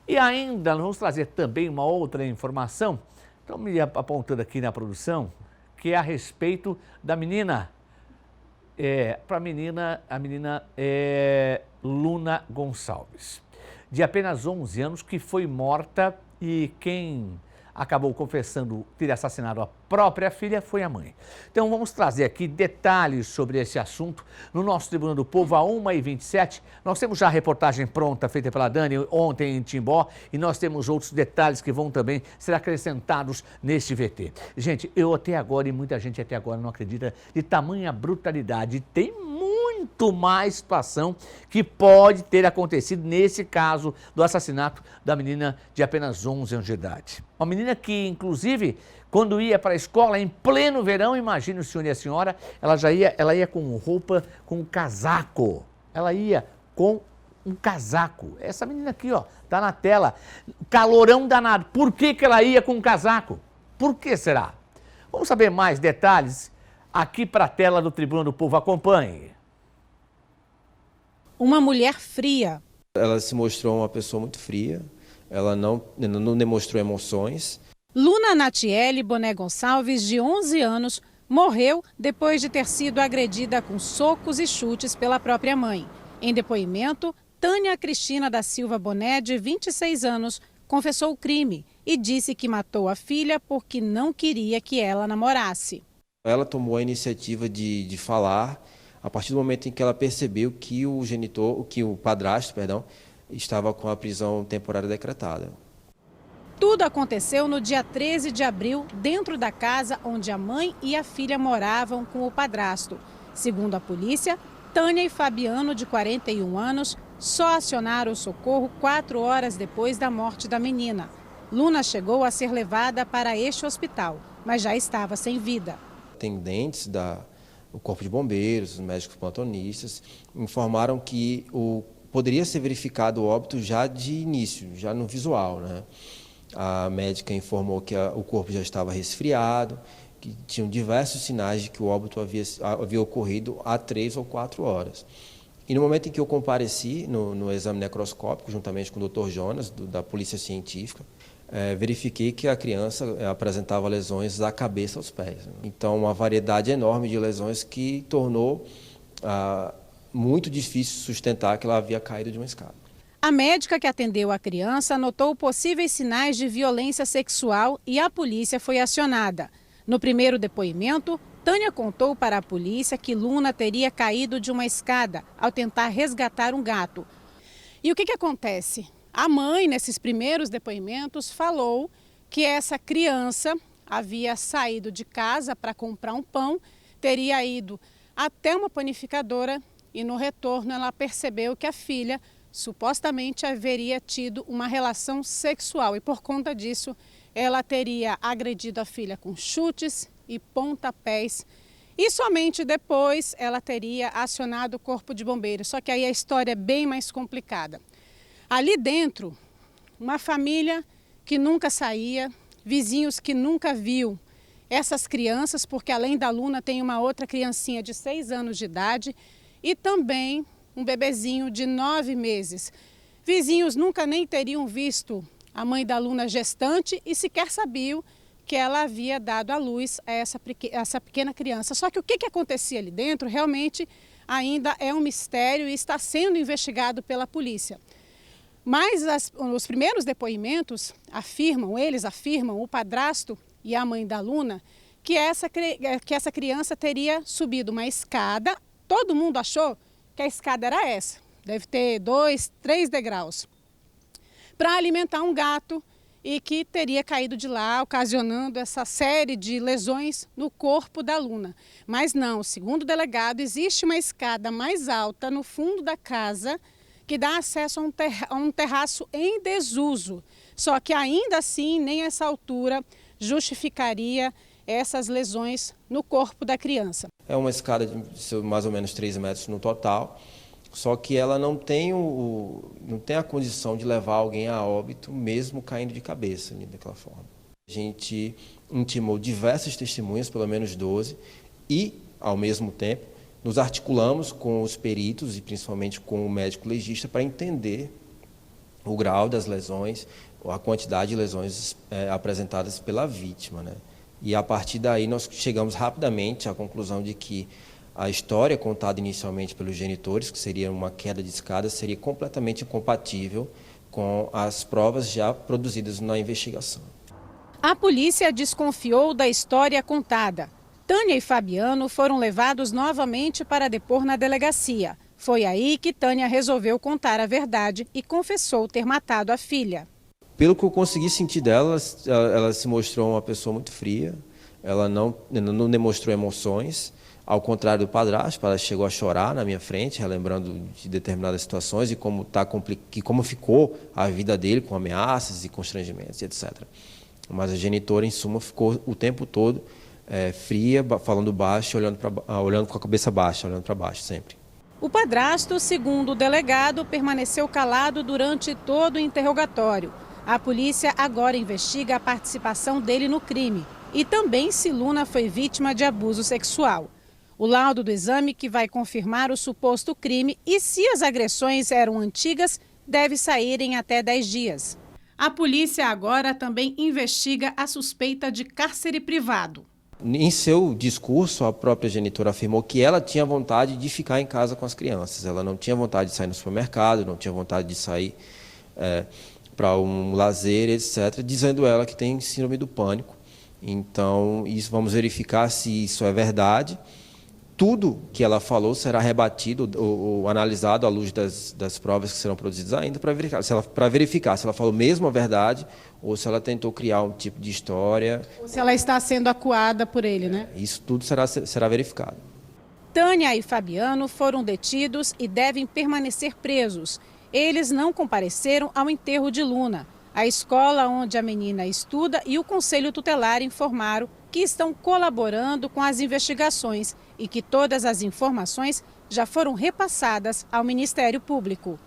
E ainda nós vamos trazer também uma outra informação, estão me apontando aqui na produção, que é a respeito da menina, a menina Luna Gonçalves, de apenas 11 anos, que foi morta e quem acabou confessando ter assassinado a própria filha foi a mãe. Então vamos trazer aqui detalhes sobre esse assunto no nosso Tribuna do Povo, a 1h27. Nós temos já a reportagem pronta, feita pela Dani ontem em Timbó, e nós temos outros detalhes que vão também ser acrescentados neste VT. Gente, eu até agora, e muita gente até agora não acredita, de tamanha brutalidade, tem muito mais situação que pode ter acontecido nesse caso do assassinato da menina de apenas 11 anos de idade. Uma menina que, inclusive, quando ia para a escola em pleno verão, imagine o senhor e a senhora, ela ia com roupa, com um casaco. Ela ia com um casaco. Essa menina aqui, ó, tá na tela. Calorão danado. Por que ela ia com um casaco? Por que será? Vamos saber mais detalhes aqui para a tela do Tribuna do Povo. Acompanhe. Uma mulher fria. Ela se mostrou uma pessoa muito fria. Ela não demonstrou emoções. Luna Natiele Boné Gonçalves, de 11 anos, morreu depois de ter sido agredida com socos e chutes pela própria mãe. Em depoimento, Tânia Cristina da Silva Boné, de 26 anos, confessou o crime e disse que matou a filha porque não queria que ela namorasse. Ela tomou a iniciativa de falar a partir do momento em que ela percebeu que o padrasto, estava com a prisão temporária decretada. Tudo aconteceu no dia 13 de abril, dentro da casa onde a mãe e a filha moravam com o padrasto. Segundo a polícia, Tânia e Fabiano, de 41 anos, só acionaram o socorro 4 horas depois da morte da menina. Luna chegou a ser levada para este hospital, mas já estava sem vida. Atendentes do Corpo de Bombeiros, os médicos plantonistas, informaram que poderia ser verificado o óbito já de início, já no visual, né? A médica informou que o corpo já estava resfriado, que tinham diversos sinais de que o óbito havia ocorrido há 3 ou 4 horas. E no momento em que eu compareci no exame necroscópico, juntamente com o Dr. Jonas, da Polícia Científica, verifiquei que a criança apresentava lesões da cabeça aos pés. Então, uma variedade enorme de lesões que tornou muito difícil sustentar que ela havia caído de uma escada. A médica que atendeu a criança notou possíveis sinais de violência sexual e a polícia foi acionada. No primeiro depoimento, Tânia contou para a polícia que Luna teria caído de uma escada ao tentar resgatar um gato. E o que acontece? A mãe, nesses primeiros depoimentos, falou que essa criança havia saído de casa para comprar um pão, teria ido até uma panificadora e no retorno ela percebeu que a filha supostamente haveria tido uma relação sexual e por conta disso ela teria agredido a filha com chutes e pontapés e somente depois ela teria acionado o Corpo de Bombeiros. Só que aí a história é bem mais complicada. Ali dentro, uma família que nunca saía, vizinhos que nunca viu essas crianças, porque além da Luna tem uma outra criancinha de 6 anos de idade e também um bebezinho de 9 meses. Vizinhos nunca nem teriam visto a mãe da Luna gestante e sequer sabiam que ela havia dado à luz a essa pequena criança. Só que o que acontecia ali dentro realmente ainda é um mistério e está sendo investigado pela polícia. Mas os primeiros depoimentos eles afirmam, o padrasto e a mãe da Luna, que essa criança teria subido uma escada. Todo mundo achou que a escada era essa, deve ter 2, 3 degraus, para alimentar um gato e que teria caído de lá, ocasionando essa série de lesões no corpo da Luna. Mas não, segundo o delegado, existe uma escada mais alta no fundo da casa que dá acesso a um terraço em desuso. Só que ainda assim, nem essa altura justificaria essas lesões no corpo da criança. É uma escada de mais ou menos 3 metros no total, só que ela não tem a condição de levar alguém a óbito, mesmo caindo de cabeça daquela forma. A gente intimou diversas testemunhas, pelo menos 12, e, ao mesmo tempo, nos articulamos com os peritos e principalmente com o médico legista para entender o grau das lesões, a quantidade de lesões apresentadas pela vítima, né? E a partir daí nós chegamos rapidamente à conclusão de que a história contada inicialmente pelos genitores, que seria uma queda de escada, seria completamente incompatível com as provas já produzidas na investigação. A polícia desconfiou da história contada. Tânia e Fabiano foram levados novamente para depor na delegacia. Foi aí que Tânia resolveu contar a verdade e confessou ter matado a filha. Pelo que eu consegui sentir dela, ela se mostrou uma pessoa muito fria, ela não demonstrou emoções, ao contrário do padrasto, ela chegou a chorar na minha frente, relembrando de determinadas situações e como ficou a vida dele com ameaças e constrangimentos, etc. Mas a genitora, em suma, ficou o tempo todo fria, falando baixo, olhando com a cabeça baixa, olhando para baixo sempre. O padrasto, segundo o delegado, permaneceu calado durante todo o interrogatório. A polícia agora investiga a participação dele no crime e também se Luna foi vítima de abuso sexual. O laudo do exame, que vai confirmar o suposto crime e se as agressões eram antigas, deve sair em até 10 dias. A polícia agora também investiga a suspeita de cárcere privado. Em seu discurso, a própria genitora afirmou que ela tinha vontade de ficar em casa com as crianças. Ela não tinha vontade de sair no supermercado, não tinha vontade de sair para um lazer, etc., dizendo ela que tem síndrome do pânico. Então, vamos verificar se isso é verdade. Tudo que ela falou será rebatido ou analisado à luz das provas que serão produzidas ainda para verificar se ela falou mesmo a verdade ou se ela tentou criar um tipo de história. Ou se ela está sendo acuada por ele, né? Isso tudo será verificado. Tânia e Fabiano foram detidos e devem permanecer presos. Eles não compareceram ao enterro de Luna. A escola onde a menina estuda e o Conselho Tutelar informaram que estão colaborando com as investigações e que todas as informações já foram repassadas ao Ministério Público.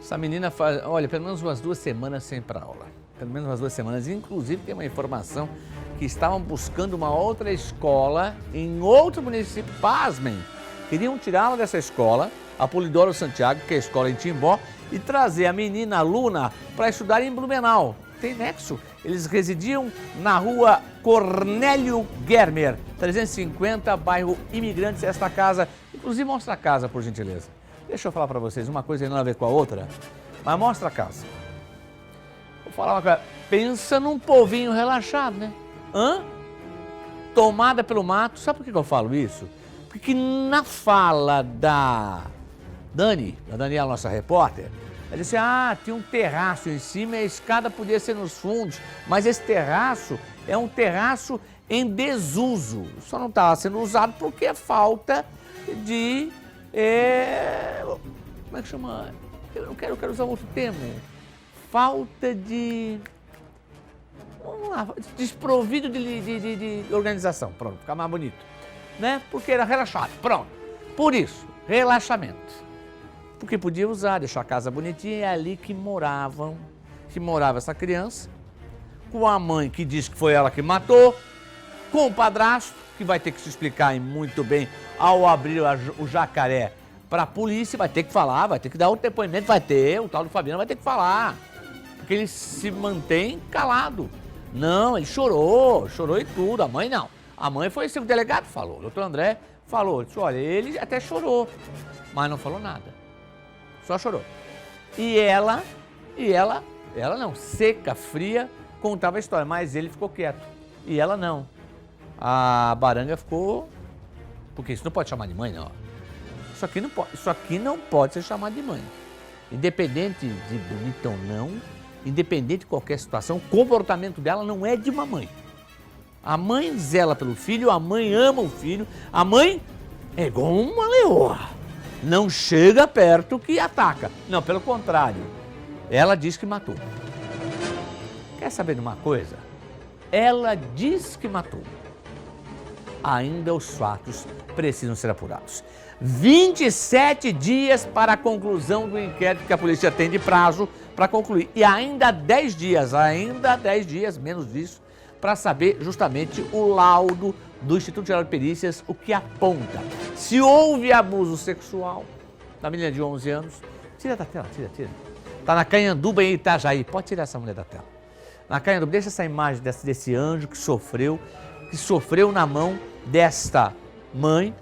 Essa menina faz, olha, pelo menos umas 2 semanas sem ir para aula. Pelo menos umas 2 semanas. Inclusive, tem uma informação que estavam buscando uma outra escola em outro município. Pasmem! Queriam tirá-la dessa escola, a Polidoro Santiago, que é a escola em Timbó, e trazer a menina Luna para estudar em Blumenau. Tem nexo. Eles residiam na rua Cornélio Germer, 350, bairro Imigrantes. Esta casa, inclusive mostra a casa, por gentileza. Deixa eu falar para vocês, uma coisa tem nada a ver com a outra, mas mostra a casa. Vou falar uma coisa, pensa num povinho relaxado, né? Tomada pelo mato. Sabe por que eu falo isso? Porque na fala da Daniela, nossa repórter, ela disse, tinha um terraço em cima e a escada podia ser nos fundos, mas esse terraço é um terraço em desuso, só não estava sendo usado porque é falta de, como é que chama? Eu quero usar outro termo, falta de, vamos lá, desprovido de organização, pronto, fica mais bonito, né? Porque era relaxado, pronto, por isso, relaxamento. Porque podia usar, deixar a casa bonitinha, é ali que morava essa criança, com a mãe que diz que foi ela que matou, com o padrasto, que vai ter que se explicar muito bem ao abrir o jacaré para a polícia, vai ter que falar, vai ter que dar outro depoimento, o tal do Fabiano vai ter que falar, porque ele se mantém calado. Não, ele chorou e tudo, a mãe não. A mãe foi o delegado falou, o doutor André falou, disse, olha, ele até chorou, mas não falou nada. Só chorou. E ela não, seca, fria, contava a história, mas ele ficou quieto. E ela não. A baranga ficou, porque isso não pode chamar de mãe, não. Isso aqui não pode ser chamado de mãe. Independente de bonita ou não, independente de qualquer situação, o comportamento dela não é de uma mãe. A mãe zela pelo filho, a mãe ama o filho, a mãe é igual uma leoa. Não chega perto que ataca. Não, pelo contrário. Ela diz que matou. Quer saber de uma coisa? Ela diz que matou. Ainda os fatos precisam ser apurados. 27 dias para a conclusão do inquérito que a polícia tem de prazo para concluir. E ainda 10 dias, menos disso, para saber justamente o laudo do Instituto Geral de Perícias, o que aponta. Se houve abuso sexual da menina de 11 anos, tira da tela, tira. Está na Canhanduba, em Itajaí. Pode tirar essa mulher da tela. Na Canhanduba, deixa essa imagem desse anjo que sofreu na mão desta mãe,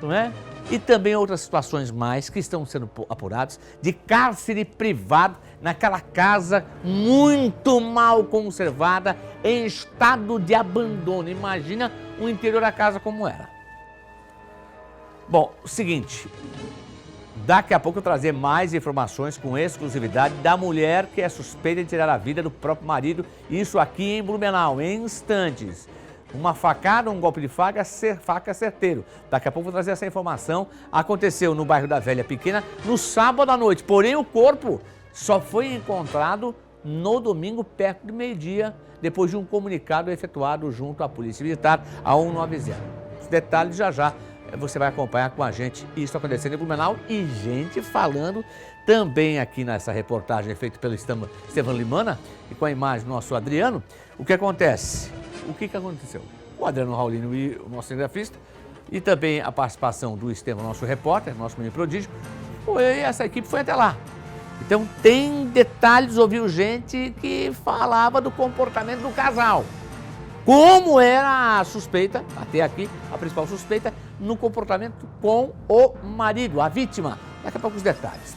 não é? E também outras situações mais que estão sendo apuradas, de cárcere privado naquela casa muito mal conservada, em estado de abandono. Imagina o interior da casa como era. Bom, o seguinte, daqui a pouco eu trazer mais informações com exclusividade da mulher que é suspeita de tirar a vida do próprio marido, isso aqui em Blumenau, em instantes. Uma facada, um golpe de faca certeiro. Daqui a pouco vou trazer essa informação. Aconteceu no bairro da Velha Pequena no sábado à noite, porém o corpo só foi encontrado no domingo perto do meio-dia, depois de um comunicado efetuado junto à Polícia Militar, a 190. Os detalhes já você vai acompanhar com a gente isso acontecendo em Blumenau e gente falando também aqui nessa reportagem feita pelo Estevam Limana e com a imagem do nosso Adriano. O que acontece? O que aconteceu? O Adriano Raulino e o nosso cinegrafista e também a participação do Estevam, nosso repórter, nosso menino prodígio, essa equipe foi até lá. Então tem detalhes, ouviu gente que falava do comportamento do casal. Como era a suspeita, até aqui, a principal suspeita, no comportamento com o marido, a vítima. Daqui a pouco os detalhes.